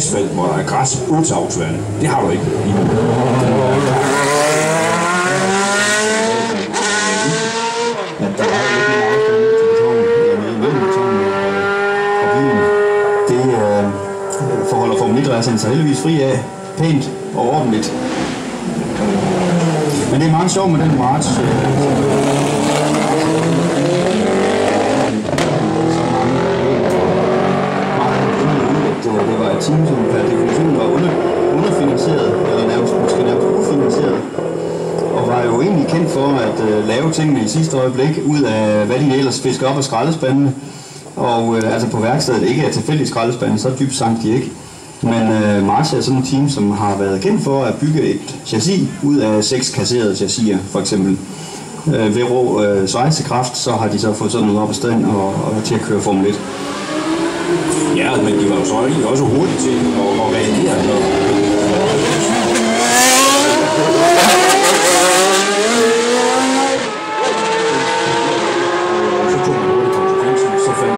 asfalt, hvor der er græs, ultraafsværende. Det har du ikke. At der er lidt mere afstand til betonen, eller mellem betonen og bilen. Det forholder Formel 1-raceren sig heldigvis fri af, pænt og ordentligt. Men det er meget sjovt med den march. Det var et team, som per definition var underfinansieret, eller måske nærmest ufinansieret, og var jo egentlig kendt for at lave tingene i sidste øjeblik ud af, hvad de ellers fisker op af skraldespandene. Og altså på værkstedet ikke er tilfældigt skraldespande, så dybt sank de ikke. Men March er sådan et team, som har været kendt for at bygge et chassis ud af 6 kasserede chassiser, for eksempel. Ved rå svejsekraft, så har de så fået sådan noget op i stand og til at køre Formel 1. Ja, men de var jo så også hurtigt til